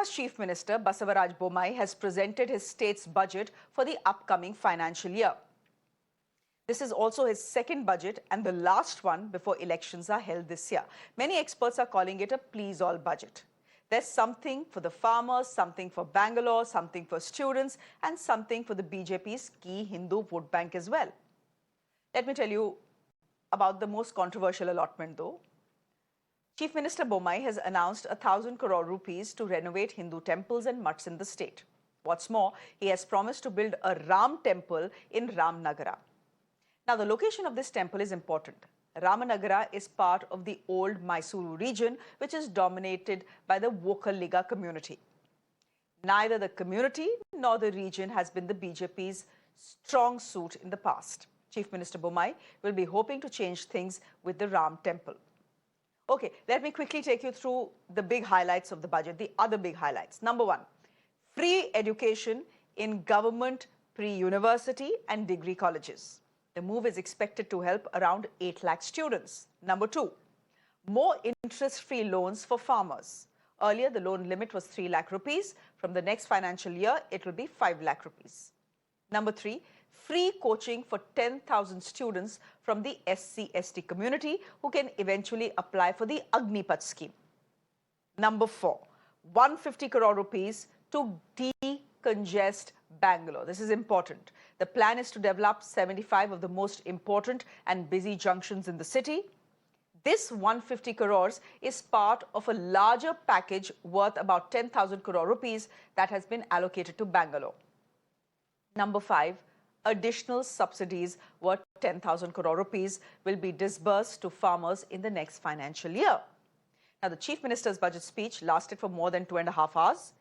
Karnataka's Chief Minister Basavaraj Bommai has presented his state's budget for the upcoming financial year. This is also his second budget and the last one before elections are held this year. Many experts are calling it a please-all budget. There's something for the farmers, something for Bangalore, something for students, and something for the BJP's key Hindu vote bank as well. Let me tell you about the most controversial allotment though. Chief Minister Bommai has announced 1,000 crore rupees to renovate Hindu temples and mutts in the state. What's more, he has promised to build a Ram temple in Ramnagara. Now, the location of this temple is important. Ramanagara is part of the old Mysuru region, which is dominated by the Vokaliga community. Neither the community nor the region has been the BJP's strong suit in the past. Chief Minister Bommai will be hoping to change things with the Ram temple. Okay, let me quickly take you through the big highlights of the budget, the other big highlights. Number one, free education in government pre-university and degree colleges. The move is expected to help around 8 lakh students. Number two, more interest-free loans for farmers. Earlier, the loan limit was 3 lakh rupees. From the next financial year, it will be 5 lakh rupees. Number three, free coaching for 10,000 students from the SC/ST community who can eventually apply for the Agnipath scheme. Number four, 150 crore rupees to decongest Bangalore. This is important. The plan is to develop 75 of the most important and busy junctions in the city. This 150 crores is part of a larger package worth about 10,000 crore rupees that has been allocated to Bangalore. Number five, additional subsidies worth 10,000 crore rupees will be disbursed to farmers in the next financial year. Now, the Chief Minister's budget speech lasted for more than 2.5 hours.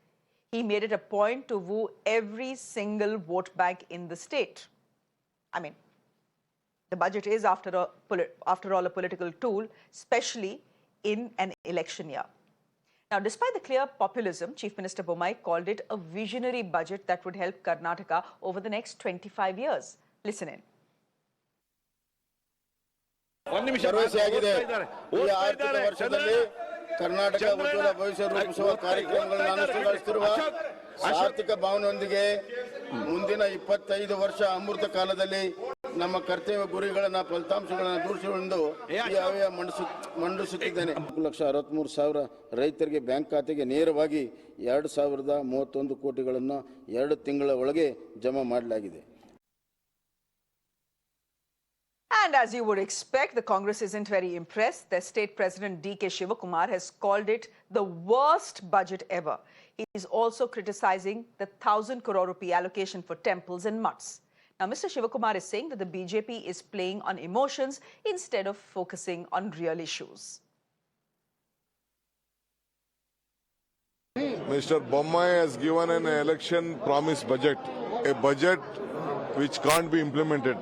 He made it a point to woo every single vote bank in the state. I mean, the budget is, after all, a political tool, especially in an election year. Now, despite the clear populism, Chief Minister Bommai called it a visionary budget that would help Karnataka over the next 25 years. Listen in. Karnataka ಉಜ್ವಲ ಭವಿಷ್ಯ ರೂಪಿಸುವ ಕಾರ್ಯಕ್ರಮಗಳನ್ನು ಅನುಷ್ಠಾನಗೊಳಿಸುತ್ತಿರುವ ಸಾರ್ಥಕ ಭಾವನೆಯೊಂದಿಗೆ ಮುಂದಿನ 25 ವರ್ಷ ಅಮೃತ ಕಾಲದಲ್ಲಿ ನಮ್ಮ ಕರ್ತವ್ಯ ಗುರಿಗಳನ್ನು ಫಲಿತಾಂಶಗಳನ್ನು ದೂಷಿಸುವುದು ಈ ಆಯವ್ಯಯ ಮಂಡಿಸುತ್ತಿದ್ದೇನೆ. 1,63,000 ರೈತರಿಗೆ ಬ್ಯಾಂಕ್ ಖಾತೆಗೆ ನೇರವಾಗಿ 2,031 ಕೋಟಿಗಳನ್ನು 2 ತಿಂಗಳ ಒಳಗೆ ಜಮಾ ಮಾಡಲಾಗಿದೆ. And as you would expect, the Congress isn't very impressed. Their state president D.K. Shivakumar has called it the worst budget ever. He is also criticizing the 1,000 crore rupee allocation for temples and mutts. Now, Mr. Shivakumar is saying that the BJP is playing on emotions instead of focusing on real issues. Mr. Bommai has given an election promise budget, a budget which can't be implemented.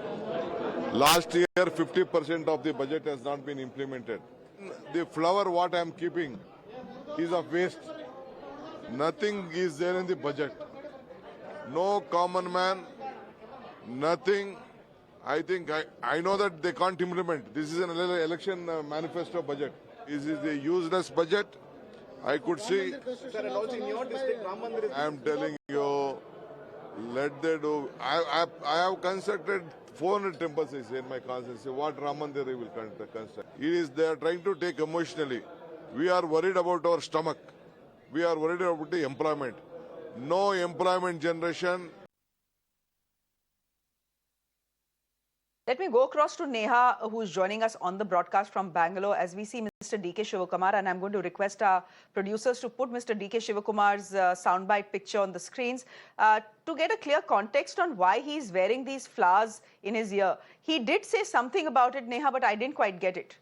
Last year, 50% of the budget has not been implemented. The flower what I am keeping is of waste. Nothing is there in the budget. No common man, nothing. I think I know that they can't implement. This is an election manifesto budget. This is a useless budget. I could see. I am telling you, let they do. I have constructed 400 temples in my constituency. What Ram Mandir will construct? It is they are trying to take emotionally. We are worried about our stomach. We are worried about the employment. No employment generation. Let me go across to Neha, who is joining us on the broadcast from Bangalore, as we see Mr. D.K. Shivakumar, and I'm going to request our producers to put Mr. D.K. Shivakumar's soundbite picture on the screens to get a clear context on why he's wearing these flowers in his ear. He did say something about it, Neha, but I didn't quite get it.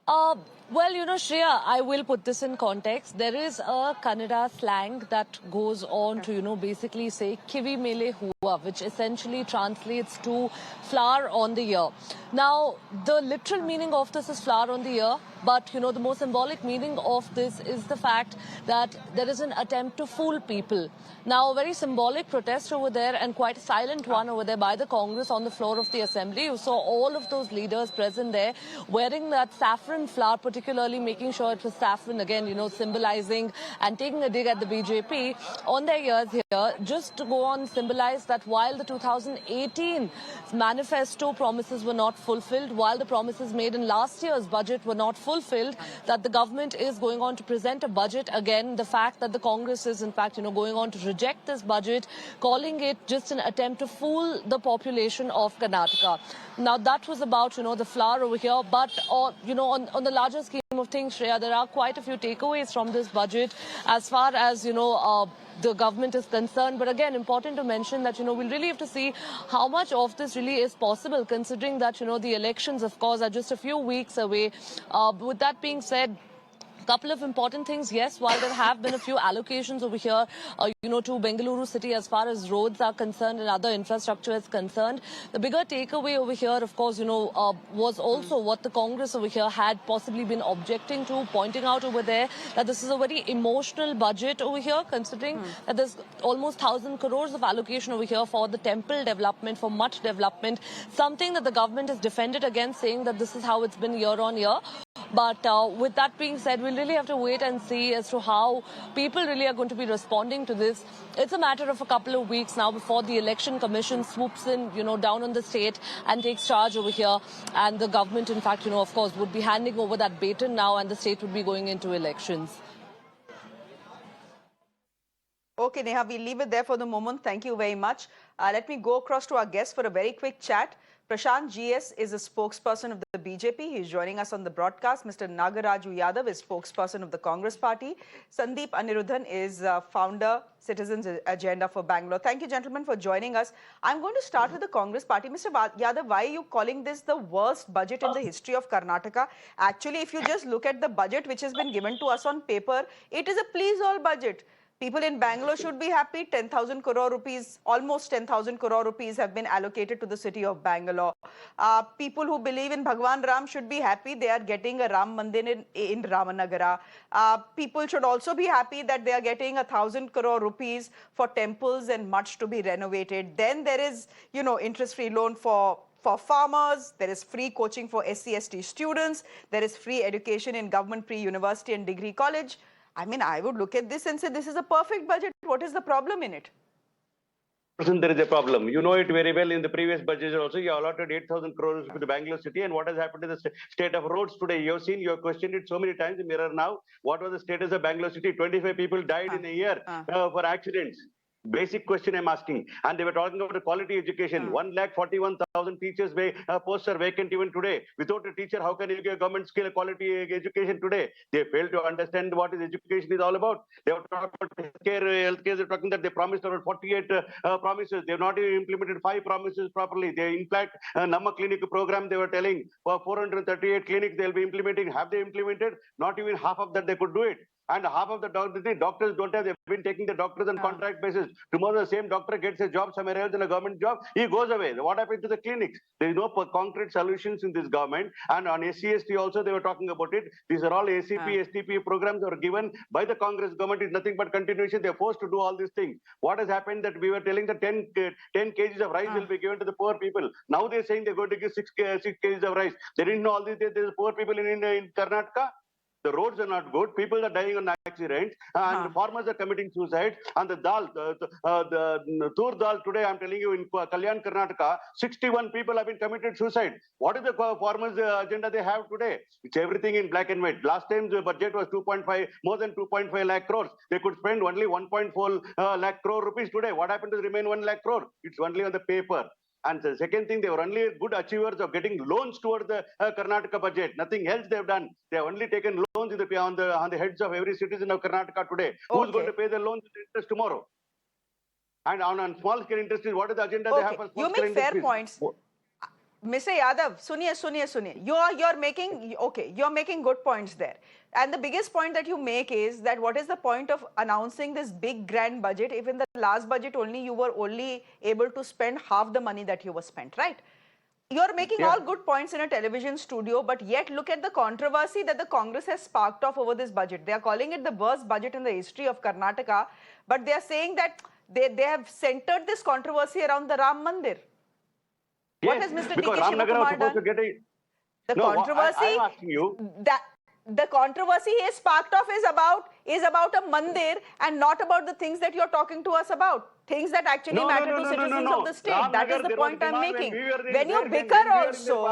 Well, Shreya, I will put this in context. There is a Kannada slang that goes on to, basically say kivi mele hua, which essentially translates to flower on the ear. Now, the literal meaning of this is flower on the ear, but, the more symbolic meaning of this is the fact that there is an attempt to fool people. Now, a very symbolic protest over there and quite a silent one over there by the Congress on the floor of the Assembly. You saw all of those leaders present there wearing that saffron flower, particularly making sure it was saffron again, symbolizing and taking a dig at the BJP on their ears here, just to go on symbolize that while the 2018 manifesto promises were not fulfilled, while the promises made in last year's budget were not fulfilled, that the government is going on to present a budget again. The fact that the Congress is in fact, going on to reject this budget, calling it just an attempt to fool the population of Karnataka. Now that was about, the flower over here, but, on the larger scheme of things, Shreya, there are quite a few takeaways from this budget as far as, the government is concerned. But again, important to mention that, we'll really have to see how much of this really is possible, considering that, the elections, of course, are just a few weeks away. With that being said, couple of important things. Yes, while there have been a few allocations over here, to Bengaluru city as far as roads are concerned and other infrastructure is concerned, the bigger takeaway over here, of course, was also what the Congress over here had possibly been objecting to, pointing out over there that this is a very emotional budget over here, considering that there's almost 1,000 crores of allocation over here for the temple development, for much development, something that the government has defended against, saying that this is how it's been year on year. But with that being said, we'll really have to wait and see as to how people really are going to be responding to this. It's a matter of a couple of weeks now before the Election Commission swoops in, down on the state and takes charge over here. And the government, in fact, of course, would be handing over that baton now and the state would be going into elections. Okay, Neha, we'll leave it there for the moment. Thank you very much. Let me go across to our guest for a very quick chat. Prashant GS is a spokesperson of the BJP. He's joining us on the broadcast. Mr. Nagaraju Yadav is spokesperson of the Congress party. Sandeep Anirudhan is founder, Citizens Agenda for Bangalore. Thank you, gentlemen, for joining us. I'm going to start with the Congress party. Mr. Yadav, why are you calling this the worst budget in the history of Karnataka? Actually, if you just look at the budget which has been given to us on paper, it is a please-all budget. People in Bangalore should be happy. 10,000 crore rupees, almost 10,000 crore rupees have been allocated to the city of Bangalore. People who believe in Bhagwan Ram should be happy. They are getting a Ram Mandir in Ramanagara. People should also be happy that they are getting 1,000 crore rupees for temples and much to be renovated. Then there is, interest-free loan for farmers, there is free coaching for SC/ST students, there is free education in government pre-university and degree college. I mean, I would look at this and say, this is a perfect budget. What is the problem in it? There is a problem. You know it very well. In the previous budget also, you allotted 8,000 crores to the Bangalore city. And what has happened to the state of roads today? You have seen, you have questioned it so many times in Mirror now. What was the status of Bangalore city? 25 people died in a year for accidents. Basic question I'm asking. And they were talking about the quality education. 1,41,000 teachers posts are vacant even today. Without a teacher, how can you get government skill quality education today? They fail to understand what is education is all about. They were talking about healthcare. They're talking that they promised about 48 promises. They have not even implemented 5 promises properly. They, in fact, Namma Clinic program, they were telling for 438 clinics they'll be implementing. Have they implemented? Not even half of that they could do it. And half of the doctors don't have, they've been taking the doctors on contract basis. Tomorrow the same doctor gets a job somewhere else in a government job, he goes away. What happened to the clinics? There is no concrete solutions in this government. And on SC/ST also they were talking about it. These are all ACP, STP programs that were given by the Congress government. It's nothing but continuation. They're forced to do all these things. What has happened that we were telling that 10 kgs of rice will be given to the poor people. Now they're saying they're going to give 6 kgs of rice. They didn't know all these. There's poor people in Karnataka. The roads are not good. People are dying on accidents, and farmers are committing suicide. And the tur dal today, I'm telling you, in Kalyan, Karnataka, 61 people have been committed suicide. What is the farmers' agenda they have today? It's everything in black and white. Last time the budget was 2.5, more than 2.5 lakh crores. They could spend only 1.4 lakh crore rupees today. What happened to the remaining 1 lakh crore? It's only on the paper. And the second thing, they were only good achievers of getting loans towards the Karnataka budget. Nothing else they have done. They have only taken loans on the heads of every citizen of Karnataka today. Who's going to pay the loans with interest tomorrow? And on small scale industries, what is the agenda they have for small scale industries? You make fair points. Mr. Yadav, suniye. You're making good points there. And the biggest point that you make is that what is the point of announcing this big grand budget if in the last budget only you were only able to spend half the money that you were spent, right? You're making all good points in a television studio, but yet look at the controversy that the Congress has sparked off over this budget. They are calling it the worst budget in the history of Karnataka, but they are saying that they have centered this controversy around the Ram Mandir. What has Mr. Because D.K. Ramnagar was Shivakumar supposed to done? get a... The No, controversy I'm asking you. that the controversy he has sparked off is about a mandir and not about the things that you're talking to us about. Things that actually matter to citizens of the state. That is the point I'm making. When you bicker also,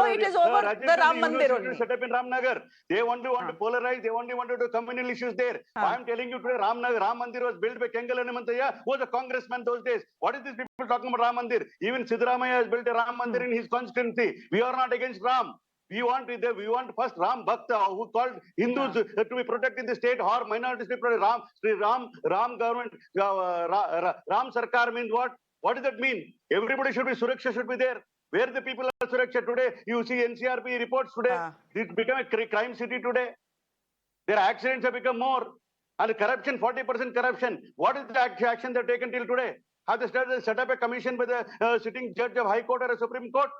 it is over the Ram Mandir only. Set up in Ramnagar. They only want to polarize. They only want to do communal issues there. I'm telling you today, Ram Mandir was built by Kengal Animantaya, who was a congressman those days. What is this people talking about Ram Mandir? Even Siddaramaiah has built a Ram Mandir in his constituency. We are not against Ram. We want first Ram Bhakta, who called Hindus to be protected in the state, or minorities to be protected. Ram government, Ram Sarkar means what? What does that mean? Everybody should be Suraksha, should be there. Where the people are Suraksha today? You see NCRP reports today. It become a crime city today. Their accidents have become more. And corruption, 40% corruption. What is the action they've taken till today? Have they set up a commission by the sitting judge of High Court or a Supreme Court?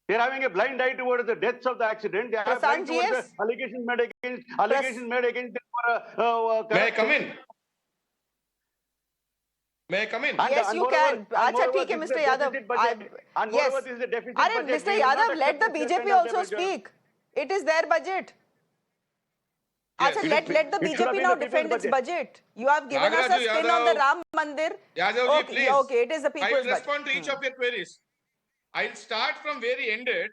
They are having a blind eye towards the deaths of the accident. They have blind towards the allegations made against them for May I come in? May I come in? Yes, you can. Acha, theek hai, Mr. Yadav. Yes. Mr. Yadav, let the BJP also speak. It is their budget. Yes. Acha, let the BJP now defend its budget. You have given us a spin on the Ram Mandir. Yadav, please. Okay, it is the people's budget. I will respond to each of your queries. I'll start from where he ended.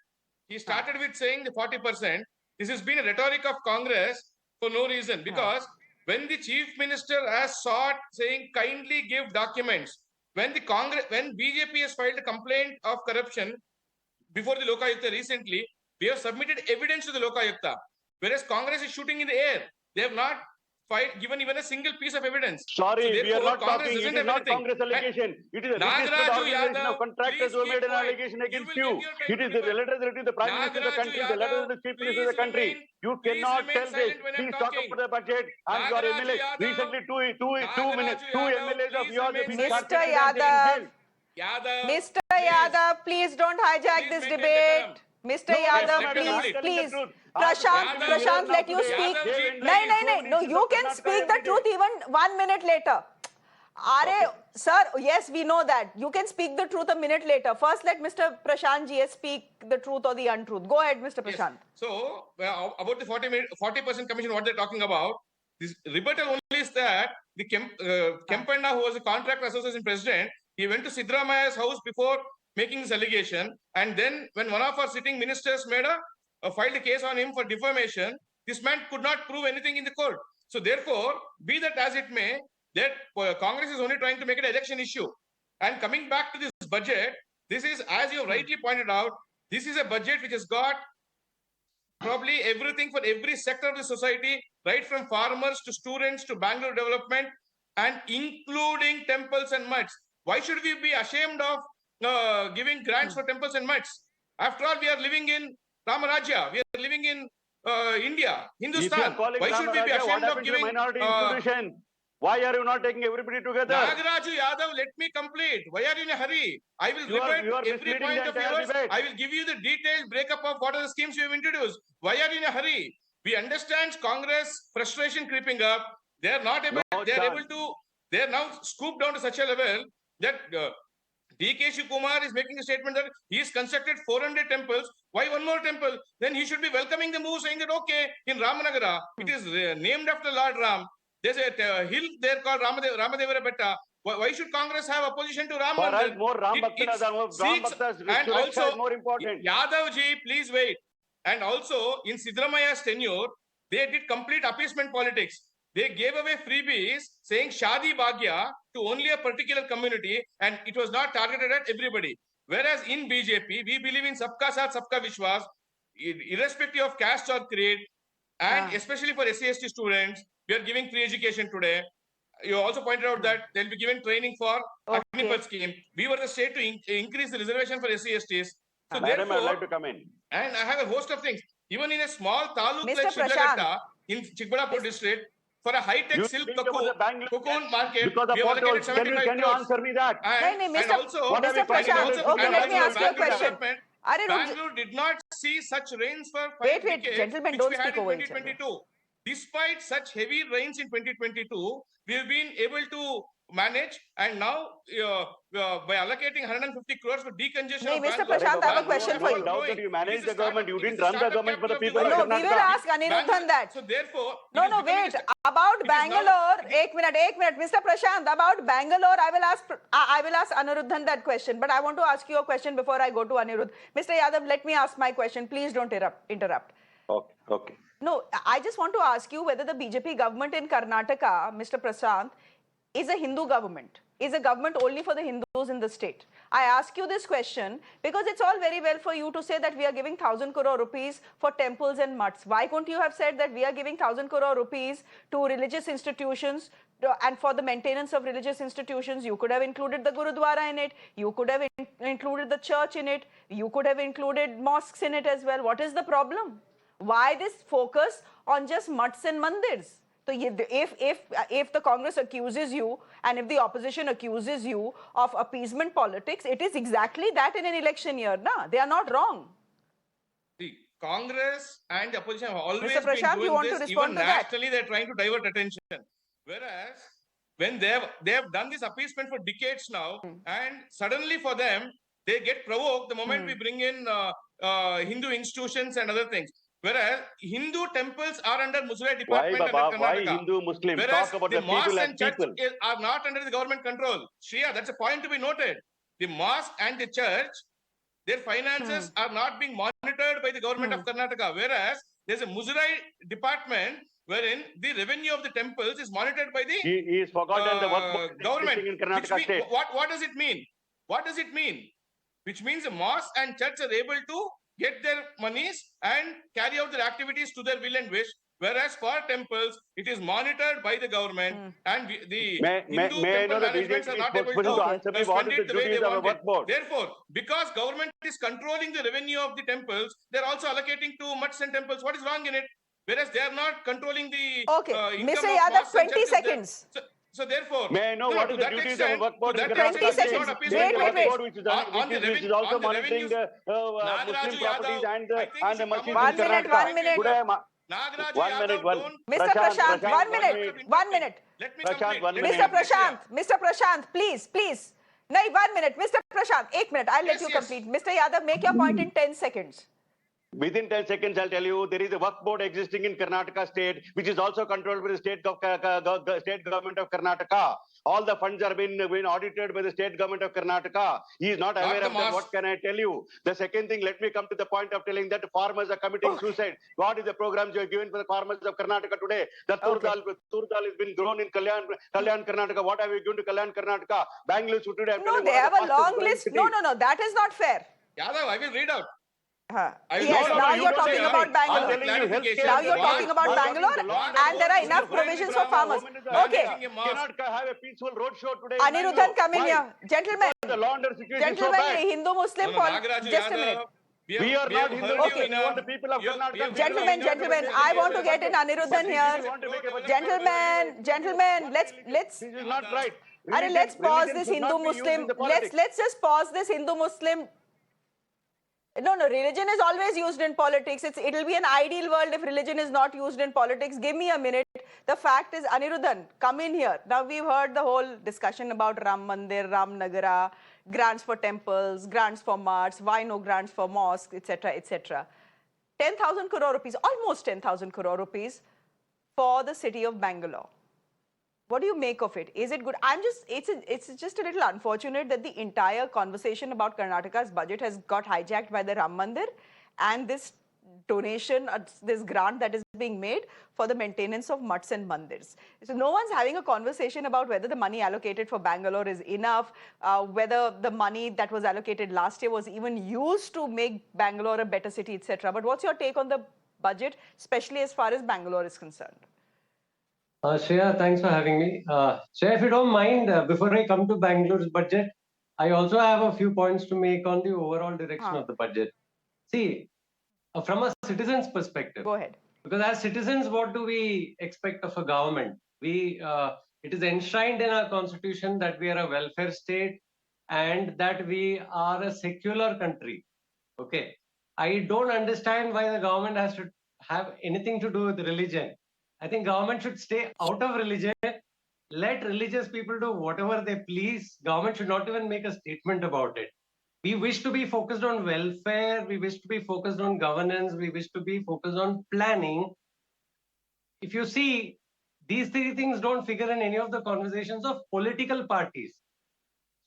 He started with saying the 40%. This has been a rhetoric of Congress for no reason. Because when the Chief Minister has sought saying kindly give documents, when BJP has filed a complaint of corruption before the Lokayukta recently, we have submitted evidence to the Lokayukta. Whereas Congress is shooting in the air. They have not given even a single piece of evidence. Sorry, so we are not Congress talking. It is not Congress allegation. It is a registered organization of contractors who made an allegation against you. It is the letters written to the Prime Minister of the country, the letters to the Chief Minister of the country. You cannot tell this. Please talk about the budget and your MLA. Recently, two MLAs of yours have been Mr. Yadav, please don't hijack this debate. Mr. Yadav, please. Prashant, let you speak. No, you can speak the truth even 1 minute later. Sir, yes, we know that. You can speak the truth a minute later. First, let Mr. Prashant ji speak the truth or the untruth. Go ahead, Mr. Prashant. Yes. So, about the 40% commission, what they're talking about, this rebuttal only is that the Kempanna, who was a contractor association president, he went to Siddaramaiah's house before making this allegation, and then when one of our sitting ministers filed a case on him for defamation, this man could not prove anything in the court. So therefore, be that as it may, that Congress is only trying to make it an election issue. And coming back to this budget, this is, as you rightly pointed out, this is a budget which has got probably everything for every sector of the society, right from farmers to students to Bangalore development, and including temples and mutts. Why should we be ashamed of giving grants for temples and mutts? After all, we are living in Ramarajya. We are living in India, Hindustan. Why should we be ashamed of giving minority institution? Why are you not taking everybody together? Nagaraju Yadav, let me complete. Why are you in a hurry? I will rebut every point of yours. I will give you the detailed breakup of what are the schemes you have introduced. Why are you in a hurry? We understand Congress frustration creeping up. They are not able. They are now scooped down to such a level that D.K. Shivakumar is making a statement that he has constructed 400 temples. Why one more temple? Then he should be welcoming the move, saying that, okay, in Ramanagara, it is named after Lord Ram. There's a hill there called Ramadevara Betta. Why should Congress have opposition to Ram? For us, more Ram Bhaktas and also, more important. Yadav ji, please wait. And also, in Siddaramaiah's tenure, they did complete appeasement politics. They gave away freebies saying Shadi Bhagya to only a particular community, and it was not targeted at everybody. Whereas in BJP, we believe in Sabka Saath, Sabka Vishwas, irrespective of caste or creed, and especially for SC/ST students, we are giving free education today. you also pointed out that they'll be given training for Okay. Agnipath scheme. We were the state to increase the reservation for SC/STs. So Madam, I'd therefore, like to come in. and I have a host of things. Even in a small taluk Mr. like Prashant. Shiblaghatta in Chikballapur district, for a high-tech You silk speak about the Bangalore cocoon market, because of we have potholes. allocated 75 Can you crores. answer me that? And, No, and also, What are we Mr. fighting Prashant, about? okay, let me ask you a Bangalore question. development, Anirudh, Bangalore did not see such rains for 5 Wait, decades, gentlemen, which don't we had speak in over each other. 2022. Despite such heavy rains in 2022, we have been able to manage, and now by allocating 150 crores for decongestion No, of Mr. Bangalore, Prashant, I have a Bangalore question is for not you. No doubt growing. that you It manage is the a government. startup- You it is didn't a run the startup government for the capital of people of No, we will Karnataka. ask Anirudhan that. So therefore, No, it is no, becoming wait. a- About it is now- Bangalore, ek minute, Mr. Prashant. About Bangalore, I will ask Anirudhan that question. But I want to ask you a question before I go to Anirudh. Mr. Yadav, let me ask my question. Please don't interrupt. Okay, okay. No, I just want to ask you whether the BJP government in Karnataka, Mr. Prashant, is a Hindu government, is a government only for the Hindus in the state. I ask you this question because it's all very well for you to say that we are giving 1,000 crore rupees for temples and mutts. Why couldn't you have said that we are giving 1,000 crore rupees to religious institutions and for the maintenance of religious institutions? You could have included the Gurudwara in it. You could have included the church in it. You could have included mosques in it as well. What is the problem? Why this focus on just mutts and mandirs? So if the Congress accuses you and if the opposition accuses you of appeasement politics, it is exactly that in an election year. Na? They are not wrong. The Congress and the opposition have always Mr. Prashant, been you doing want to this. respond Even to that? nationally, they're trying to divert attention. Whereas when they have done this appeasement for decades now, and suddenly for them, they get provoked the moment we bring in Hindu institutions and other things. Whereas Hindu temples are under Muslim Why, department Baba? under Why Karnataka. Hindu, Muslim? Whereas Talk about the the people mosques as and church people. are not under the government control. Shreya, that's a point to be noted. The mosque and the church, their finances are not being monitored by the government of Karnataka. Whereas there's a Muzirai department wherein the revenue of the temples is monitored by the He is forgotten the work government. in Karnataka state. What does it mean? What does it mean? Which means the mosque and church are able to get their monies and carry out their activities to their will and wish. Whereas for temples, it is monitored by the government and the Hindu may I know temple the managements BJP are not able spokesperson to answer me what spend is it the the way they duties of a want work it. board? Therefore, because government is controlling the revenue of the temples, they're also allocating to mutts and temples. What is wrong in it? Whereas they are not controlling the Okay, income Mr. of Yadav, mosques and 20 churches there. seconds. So therefore, May I know what is the duties of a work board in to that Karnataka extent, 20 it's not seconds. appeasement Wait. politics. Board which is also on the monitoring revenues, the Nagaraju Muslim properties Yadav, and I think the you should masjids come in on. 1 minute, Karnataka. 1 minute. Today, Nagaraju One Yadav, minute, one. don't- Mr. Prashant, Prashant, Prashant, 1 minute. 1 minute. Let me Prashant, complete. 1 Let me minute. Mr. Prashant, please. No, 1 minute. Mr. Prashant, 1 minute. I'll let Yes, you yes. complete. Mr. Yadav, make your point in 10 seconds. Within 10 seconds, I'll tell you, there is a work board existing in Karnataka state, which is also controlled by the state government of Karnataka. All the funds are been audited by the state government of Karnataka. He is not Not aware the of that. mosque. What can I tell you? The second thing, let me come to the point of telling that farmers are committing suicide. What is the programs you are given for the farmers of Karnataka today? The tur dal has been grown in Kalyan, Karnataka. What have you given to Kalyan, Karnataka? Bangalore today. I'm No, telling they one have of a the fastest long growing list. cities. No, that is not fair. Yadav, I will read out. Huh. I will Yes, not- now you you're don't talking say about I'm Bangalore. telling you, healthcare. Now you're talking about Bangalore and there are enough Women provisions for from- farmers. Okay, Cannot have a peaceful road show today. in Anirudhan, Bangalore. come in Why? here. Gentlemen, The law and order situation is so gentlemen, bad. Hindu-Muslim Nagaraju just a Yadav, minute. We are not Hindu. Okay. We want the people of You- Karnataka. you- Gentlemen, I want to get in Anirudhan here. Gentlemen, let's This is not right. let's pause Religion this should not be used Hindu-Muslim. in the politics. Let's just pause this Hindu-Muslim. No, religion is always used in politics. It'll be an ideal world if religion is not used in politics. Give me a minute. The fact is, Anirudhan, come in here. Now, we've heard the whole discussion about Ram Mandir, Ram Nagara, grants for temples, grants for mosques, why no grants for mosques, etc., etc. 10,000 crore rupees, almost 10,000 crore rupees for the city of Bangalore. What do you make of it? Is it good? It's just a little unfortunate that the entire conversation about Karnataka's budget has got hijacked by the Ram Mandir and this donation, this grant that is being made for the maintenance of mutts and mandirs. So no one's having a conversation about whether the money allocated for Bangalore is enough, whether the money that was allocated last year was even used to make Bangalore a better city, etc. But what's your take on the budget, especially as far as Bangalore is concerned? Shreya, thanks for having me. Shreya, if you don't mind, before I come to Bangalore's budget, I also have a few points to make on the overall direction of the budget. See, from a citizen's perspective, Go ahead. because as citizens, what do we expect of a government? It is enshrined in our constitution that we are a welfare state and that we are a secular country. Okay. I don't understand why the government has to have anything to do with religion. I think government should stay out of religion. Let religious people do whatever they please. Government should not even make a statement about it. We wish to be focused on welfare. We wish to be focused on governance. We wish to be focused on planning. If you see, these three things don't figure in any of the conversations of political parties.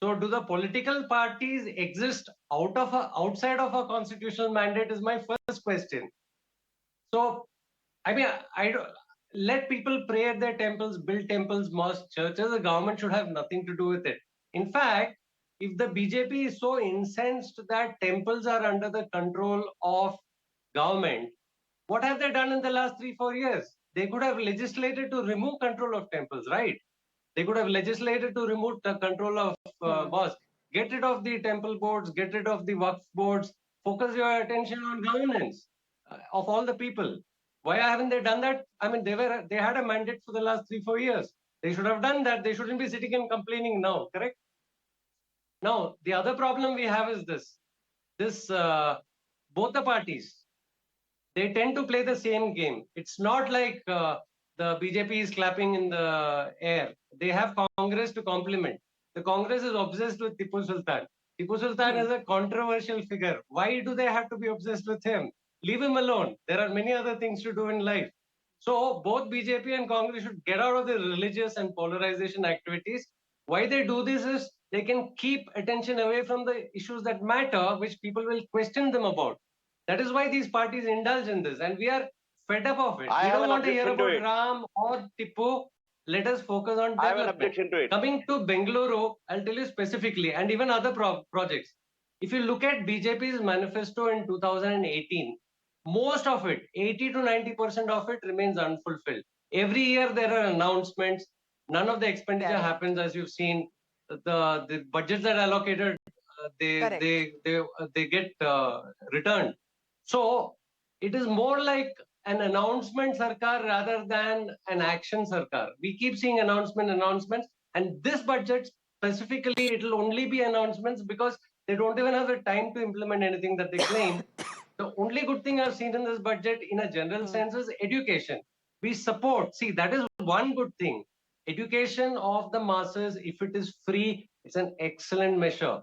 So do the political parties exist outside of a constitutional mandate is my first question. So, I mean, let people pray at their temples, build temples, mosques, churches. The government should have nothing to do with it. In fact, if the BJP is so incensed that temples are under the control of government, what have they done in the last 3-4 years? They could have legislated to remove control of temples, right? They could have legislated to remove the control of mosques. Get rid of the temple boards, get rid of the waqf boards, focus your attention on governance of all the people. Why haven't they done that? I mean, they had a mandate for the last 3-4 years. They should have done that. They shouldn't be sitting and complaining now, correct? Now, the other problem we have is this both the parties, they tend to play the same game. It's not like the BJP is clapping in the air. They have Congress to complement. The Congress is obsessed with Tipu Sultan. Tipu Sultan is a controversial figure. Why do they have to be obsessed with him? Leave him alone. There are many other things to do in life. So both BJP and Congress should get out of the religious and polarization activities. Why they do this is they can keep attention away from the issues that matter, which people will question them about. That is why these parties indulge in this, and we are fed up of it. We don't want to hear about Ram or Tipu. Let us focus on development. I have an objection to it. Coming to Bengaluru, I'll tell you specifically, and even other projects. If you look at BJP's manifesto in 2018, most of it, 80 to 90% of it remains unfulfilled. Every year there are announcements. None of the expenditure happens, as you've seen. The budgets that are allocated, they get returned. So it is more like an announcement Sarkar rather than an action Sarkar. We keep seeing announcements, and this budget specifically, it will only be announcements because they don't even have the time to implement anything that they claim. The only good thing I've seen in this budget in a general sense is education. We support, see, that is one good thing. Education of the masses, if it is free, it's an excellent measure.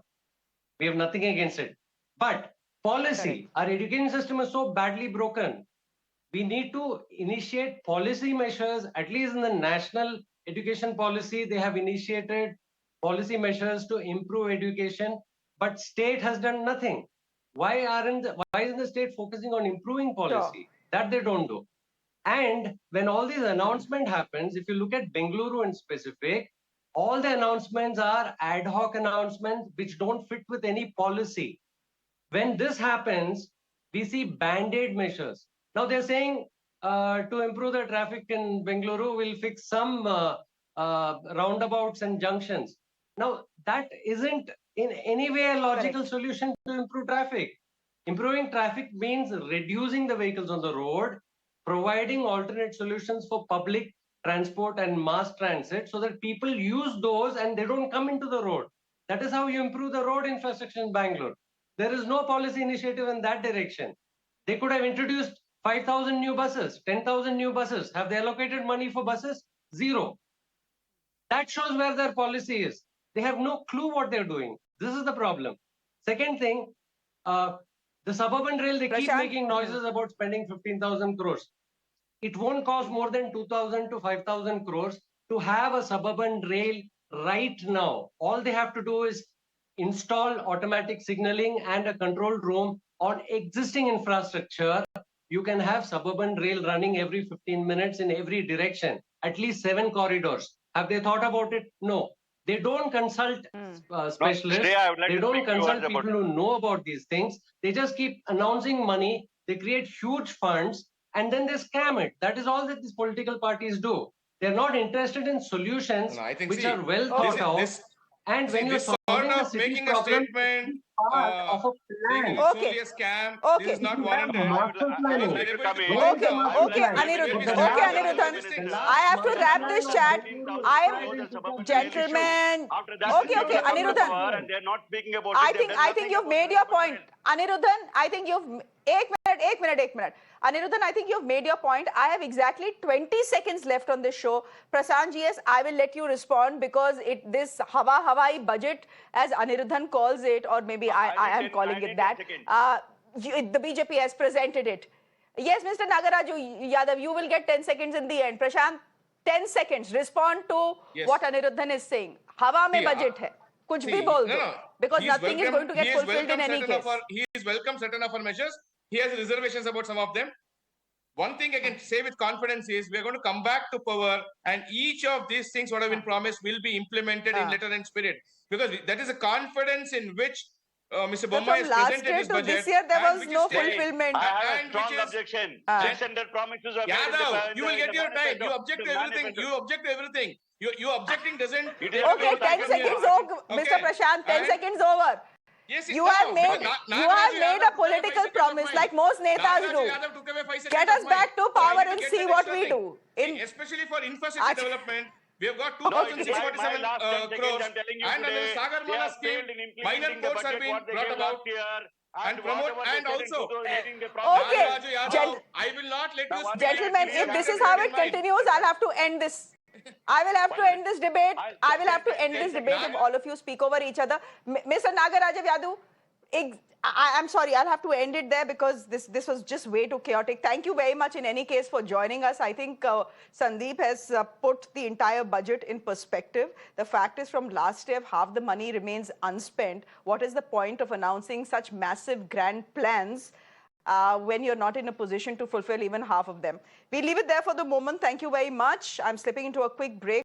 We have nothing against it. But policy, our education system is so badly broken. We need to initiate policy measures, at least in the national education policy, they have initiated policy measures to improve education, but state has done nothing. Why isn't the state focusing on improving policy? That they don't do. And when all these announcement happens, if you look at Bengaluru in specific, all the announcements are ad hoc announcements which don't fit with any policy. When this happens, we see band-aid measures. Now they're saying to improve the traffic in Bengaluru, we'll fix some roundabouts and junctions. Now that isn't in any way a logical solution to improve traffic. Improving traffic means reducing the vehicles on the road, providing alternate solutions for public transport and mass transit so that people use those and they don't come into the road. That is how you improve the road infrastructure in Bangalore. There is no policy initiative in that direction. They could have introduced 5,000 new buses, 10,000 new buses. Have they allocated money for buses? Zero. That shows where their policy is. They have no clue what they're doing. This is the problem. Second thing, the suburban rail, they keep making noises about spending 15,000 crores. It won't cost more than 2,000 to 5,000 crores to have a suburban rail right now. All they have to do is install automatic signaling and a control room on existing infrastructure. You can have suburban rail running every 15 minutes in every direction, at least 7 corridors. Have they thought about it? No. They don't consult specialists. They don't consult people who know about these things. They just keep announcing money. They create huge funds and then they scam it. That is all that these political parties do. They're not interested in solutions No, I think, which see, are well this thought is- out. this- And when you're this sort solving the of city's making a problem, statement, it's part of a saying plan. it's Okay. only a scam, Okay. this is not You have warranted. master planning. We're able to Okay, point Okay, out- okay, Anirudhan. Okay, Anirudhan. I have to wrap this chat. I am, gentlemen. Okay, okay, Anirudhan. And they're not speaking about I it. think you've made your point. Anirudhan, I think you've... एक minute. Anirudhan, I think you've made your point. I have exactly 20 seconds left on this show. Prashant ji, yes, I will let you respond because this Hawai budget, as Anirudhan calls it, or maybe I am calling it that, the BJP has presented it. Yes, Mr. Nagaraju Yadav, you will get 10 seconds in the end. Prashant, 10 seconds. Respond to what Anirudhan is saying. Hawa mein budget hai. Kuch bhi bol do. Because nothing is going to get fulfilled in any case. He is welcome certain of our measures. He has reservations about some of them. One thing I can say with confidence is we are going to come back to power and each of these things what have been promised will be implemented in letter and spirit. Because that is a confidence in which Mr. Bommai has presented this budget. This year there was which no is staying. fulfillment. I have a And strong which is- objection. Ah. 600 promises are made in Yadav, the- you will get your time. You manifesto. object to The everything. manifesto. You object to everything. You objecting doesn't... It is Okay, about 10 seconds over. Mr. Prashant, 10 seconds over. Yes, You have made a political promise like most netas do. Get us back to power and see what we do. Especially for infrastructure development, we have got No, 2,647 my last 10 seconds, crores. I'm telling you And under the today, Sagar they Mala have scheme, failed in minor implementing the ports are budget being what they brought gave about. last year. And promote, whatever they and said in also, 2018, they promised. Okay, Nagaraju Yadav, I will not let you speak. Gentlemen, if this is how it continues, I'll have to end this. I will have to end this debate. I will have to end this debate if all of you speak over each other. Mr. Nagaraju Yadav, I'm sorry, I'll have to end it there because this was just way too chaotic. Thank you very much in any case for joining us. I think Sandeep has put the entire budget in perspective. The fact is from last year, half the money remains unspent. What is the point of announcing such massive grand plans when you're not in a position to fulfill even half of them? We leave it there for the moment. Thank you very much. I'm slipping into a quick break.